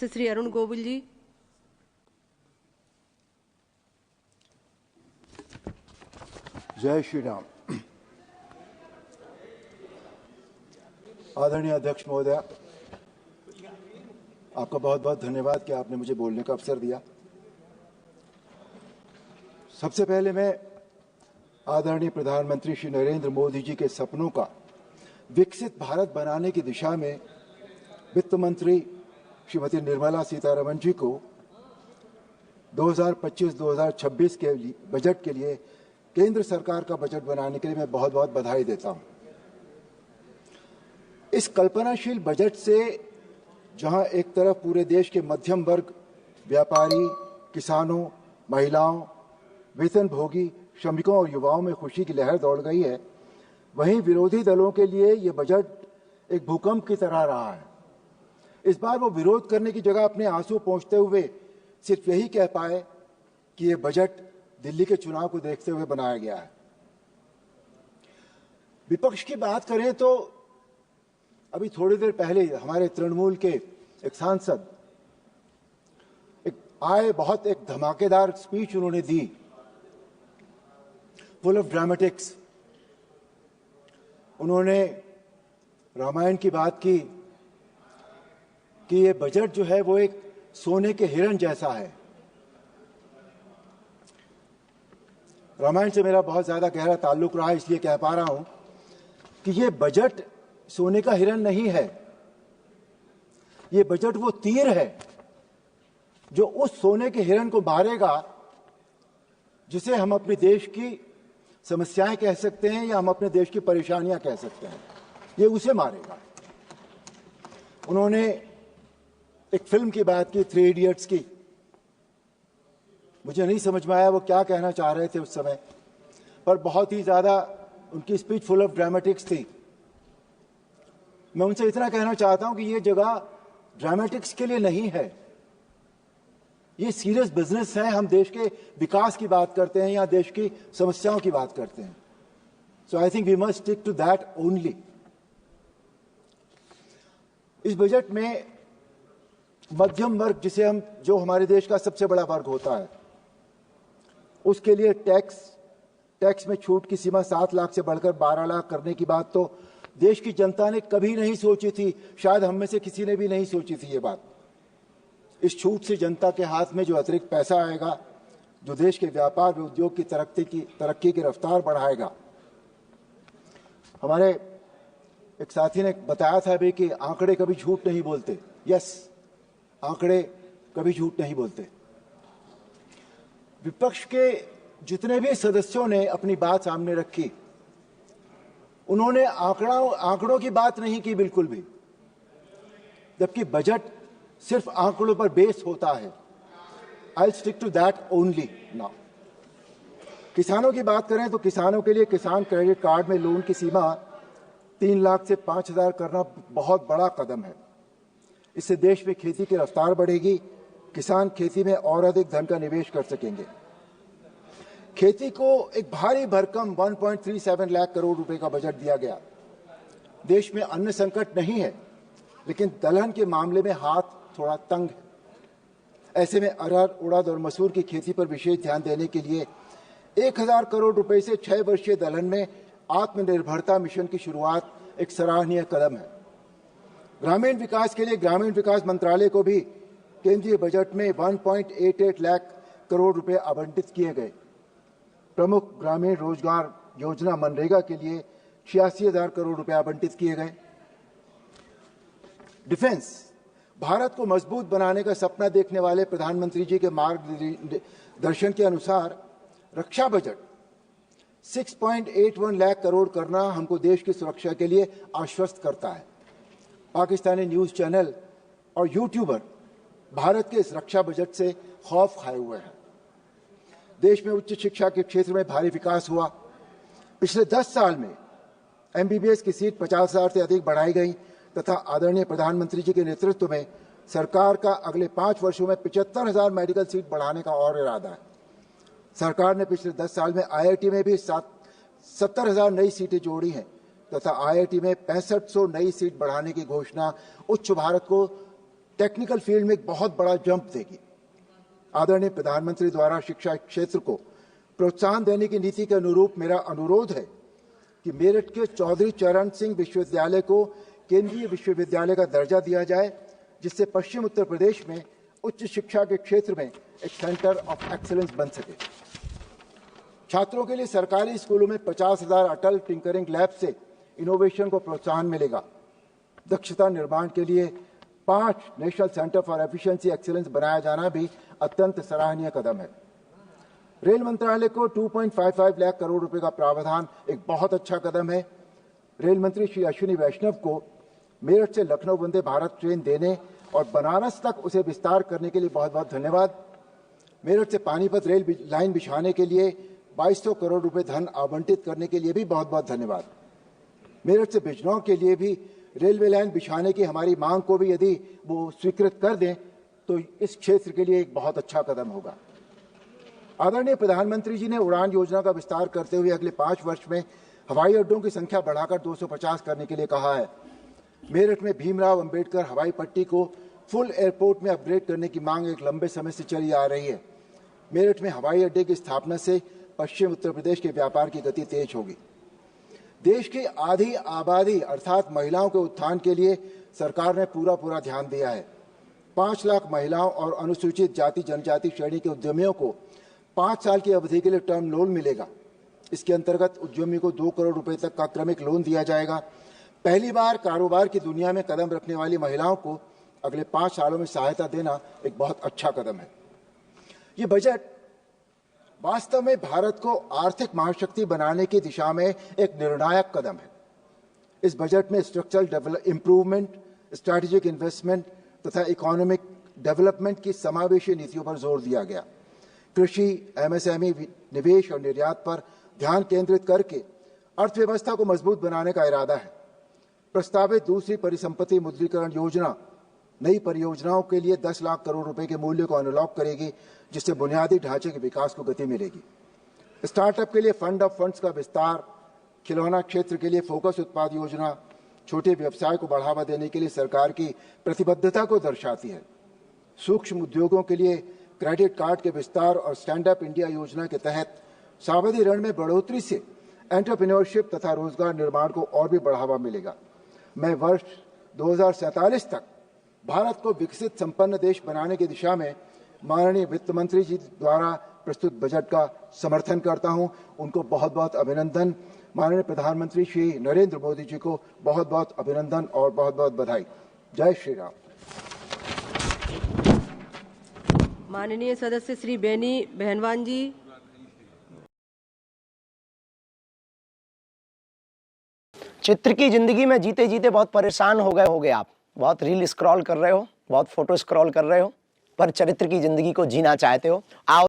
से श्री अरुण गोविल जी। जय श्री राम। आदरणीय अध्यक्ष महोदय, आपका बहुत बहुत धन्यवाद कि आपने मुझे बोलने का अवसर दिया। सबसे पहले मैं आदरणीय प्रधानमंत्री श्री नरेंद्र मोदी जी के सपनों का विकसित भारत बनाने की दिशा में वित्त मंत्री श्रीमती निर्मला सीतारमण जी को 2025-2026 के बजट के लिए केंद्र सरकार का बजट बनाने के लिए मैं बहुत बहुत बधाई देता हूं। इस कल्पनाशील बजट से जहां एक तरफ पूरे देश के मध्यम वर्ग, व्यापारी, किसानों, महिलाओं, वेतनभोगी, श्रमिकों और युवाओं में खुशी की लहर दौड़ गई है, वहीं विरोधी दलों के लिए ये बजट एक भूकंप की तरह रहा है। इस बार वो विरोध करने की जगह अपने आंसू पोंछते हुए सिर्फ यही कह पाए कि ये बजट दिल्ली के चुनाव को देखते हुए बनाया गया है। विपक्ष की बात करें तो अभी थोड़ी देर पहले हमारे तृणमूल के एक सांसद बहुत एक धमाकेदार स्पीच उन्होंने दी, फुल ऑफ ड्रामेटिक्स। उन्होंने रामायण की बात की कि ये बजट जो है वो एक सोने के हिरण जैसा है। रामायण से मेरा बहुत ज्यादा गहरा ताल्लुक रहा, इसलिए कह पा रहा हूं कि ये बजट सोने का हिरण नहीं है। ये बजट वो तीर है जो उस सोने के हिरण को मारेगा जिसे हम अपने देश की समस्याएं कह सकते हैं या हम अपने देश की परेशानियां कह सकते हैं। ये उसे मारेगा। उन्होंने एक फिल्म की बात की, 3 इडियट्स की। मुझे नहीं समझ में आया वो क्या कहना चाह रहे थे उस समय, पर बहुत ही ज्यादा उनकी स्पीच फुल ऑफ ड्रामेटिक्स थी। मैं उनसे इतना कहना चाहता हूं कि ये जगह ड्रामेटिक्स के लिए नहीं है, ये सीरियस बिजनेस है। हम देश के विकास की बात करते हैं या देश की समस्याओं की बात करते हैं। So I think we must stick to that only. इस बजट में मध्यम वर्ग, जो हमारे देश का सबसे बड़ा वर्ग होता है, उसके लिए टैक्स में छूट की सीमा 7 लाख से बढ़कर 12 लाख करने की बात तो देश की जनता ने कभी नहीं सोची थी। शायद हम में से किसी ने भी नहीं सोची थी ये बात। इस छूट से जनता के हाथ में जो अतिरिक्त पैसा आएगा, जो देश के व्यापार व उद्योग की तरक्की की रफ्तार बढ़ाएगा। हमारे एक साथी ने बताया था अभी कि आंकड़े कभी झूठ नहीं बोलते। यस, आंकड़े कभी झूठ नहीं बोलते। विपक्ष के जितने भी सदस्यों ने अपनी बात सामने रखी, उन्होंने आंकड़ों की बात नहीं की बिल्कुल भी, जबकि बजट सिर्फ आंकड़ों पर बेस होता है। I stick to that only now. किसानों की बात करें तो किसानों के लिए किसान क्रेडिट कार्ड में लोन की सीमा 3 लाख से 5,000 करना बहुत बड़ा कदम है। इससे देश में खेती की रफ्तार बढ़ेगी, किसान खेती में और अधिक धन का निवेश कर सकेंगे। खेती को एक भारी भरकम 1.37 लाख करोड़ रुपए का बजट दिया गया। देश में अन्न संकट नहीं है, लेकिन दलहन के मामले में हाथ थोड़ा तंग है। ऐसे में अरहर, उड़द और मसूर की खेती पर विशेष ध्यान देने के लिए 1,000 करोड़ रुपए से 6 वर्षीय दलहन में आत्मनिर्भरता मिशन की शुरुआत एक सराहनीय कदम है। ग्रामीण विकास के लिए ग्रामीण विकास मंत्रालय को भी केंद्रीय बजट में 1.88 लाख करोड़ रुपए आवंटित किए गए। प्रमुख ग्रामीण रोजगार योजना मनरेगा के लिए 86,000 करोड़ रुपए आवंटित किए गए। डिफेंस, भारत को मजबूत बनाने का सपना देखने वाले प्रधानमंत्री जी के मार्गदर्शन के अनुसार रक्षा बजट 6.81 लाख करोड़ करना हमको देश की सुरक्षा के लिए आश्वस्त करता है। पाकिस्तानी न्यूज चैनल और यूट्यूबर भारत के इस रक्षा बजट से खौफ खाए हुए हैं। देश में उच्च शिक्षा के क्षेत्र में भारी विकास हुआ। पिछले 10 साल में एमबीबीएस की सीट 50,000 से अधिक बढ़ाई गई तथा आदरणीय प्रधानमंत्री जी के नेतृत्व में सरकार का अगले 5 वर्षों में 75,000 मेडिकल सीट बढ़ाने का और इरादा है। सरकार ने पिछले 10 साल में आईआईटी में भी 70,000 नई सीटें जोड़ी हैं तथा आईआईटी में 6500 नई सीट बढ़ाने की घोषणा उच्च भारत को टेक्निकल फील्ड में एक बहुत बड़ा जंप देगी। आदरणीय प्रधानमंत्री द्वारा शिक्षा क्षेत्र को प्रोत्साहन देने की नीति के अनुरूप मेरा अनुरोध है कि मेरठ के चौधरी चरण सिंह विश्वविद्यालय को केंद्रीय विश्वविद्यालय का दर्जा दिया जाए, जिससे पश्चिम उत्तर प्रदेश में उच्च शिक्षा के क्षेत्र में एक सेंटर ऑफ एक्सीलेंस बन सके। छात्रों के लिए सरकारी स्कूलों में 50,000 अटल टिंकरिंग लैब से इनोवेशन को प्रोत्साहन मिलेगा। दक्षता निर्माण के लिए 5 national centre for efficiency excellence बनाया जाना भी अत्यंत सराहनीय कदम है। रेल मंत्रालय को 2.55 लाख करोड़ रुपए का प्रावधान एक बहुत अच्छा कदम है। रेल मंत्री श्री अश्विनी वैष्णव को मेरठ से लखनऊ वंदे भारत ट्रेन देने और बनारस तक उसे विस्तार करने के लिए बहुत बहुत धन्यवाद। मेरठ से पानीपत रेल लाइन बिछाने के लिए 2200 करोड़ रुपए धन आवंटित करने के लिए भी बहुत बहुत धन्यवाद। मेरठ से बिजनौर के लिए भी रेलवे लाइन बिछाने की हमारी मांग को भी यदि वो स्वीकृत कर दें तो इस क्षेत्र के लिए एक बहुत अच्छा कदम होगा। आदरणीय प्रधानमंत्री जी ने उड़ान योजना का विस्तार करते हुए अगले 5 वर्ष में हवाई अड्डों की संख्या बढ़ाकर 250 करने के लिए कहा है। मेरठ में भीमराव अंबेडकर हवाई पट्टी को फुल एयरपोर्ट में अपग्रेड करने की मांग एक लंबे समय से चली आ रही है। मेरठ में हवाई अड्डे की स्थापना से पश्चिम उत्तर प्रदेश के व्यापार की गति तेज होगी। देश की आधी आबादी अर्थात महिलाओं के उत्थान के लिए सरकार ने पूरा ध्यान दिया है। 5 लाख महिलाओं और अनुसूचित जाति जनजाति श्रेणी के उद्यमियों को 5 साल की अवधि के लिए टर्म लोन मिलेगा। इसके अंतर्गत उद्यमी को 2 करोड़ रुपए तक का क्रमिक लोन दिया जाएगा। पहली बार कारोबार की दुनिया में कदम रखने वाली महिलाओं को अगले 5 सालों में सहायता देना एक बहुत अच्छा कदम है। ये बजट वास्तव में भारत को आर्थिक महाशक्ति बनाने की दिशा में एक निर्णायक कदम है। इस बजट में स्ट्रक्चरल इंप्रूवमेंट, स्ट्रैटेजिक इन्वेस्टमेंट तथा इकोनॉमिक डेवलपमेंट की समावेशी नीतियों पर जोर दिया गया। कृषि, एमएसएमई, निवेश और निर्यात पर ध्यान केंद्रित करके अर्थव्यवस्था को मजबूत बनाने का इरादा है। प्रस्तावित दूसरी परिसंपत्ति मुद्रीकरण योजना नई परियोजनाओं के लिए 10 लाख करोड़ रुपए के मूल्य को अनलॉक करेगी, जिससे बुनियादी ढांचे के विकास को गति मिलेगी। स्टार्टअप के लिए फंड ऑफ फंड्स का विस्तार, खिलौना क्षेत्र के लिए फोकस उत्पाद योजना छोटे व्यवसाय को बढ़ावा देने के लिए सरकार की प्रतिबद्धता को दर्शाती है। सूक्ष्म उद्योगों के लिए क्रेडिट कार्ड के विस्तार और स्टैंड अप इंडिया योजना के तहत सावधि ऋण में बढ़ोतरी से एंटरप्रेन्योरशिप तथा रोजगार निर्माण को और भी बढ़ावा मिलेगा। मैं वर्ष 2047 तक भारत को विकसित संपन्न देश बनाने की दिशा में माननीय वित्त मंत्री जी द्वारा प्रस्तुत बजट का समर्थन करता हूं। उनको बहुत बहुत अभिनंदन। माननीय प्रधानमंत्री श्री नरेंद्र मोदी जी को बहुत बहुत अभिनंदन और बहुत बहुत बधाई। जय श्री राम। माननीय सदस्य श्री बेनी बहनवान जी। चित्र की जिंदगी में जीते जीते बहुत परेशान हो गए आप। बहुत रील स्क्रॉल कर रहे हो, बहुत फोटो स्क्रॉल कर रहे हो, पर चरित्र की जिंदगी को जीना चाहते हो। आओ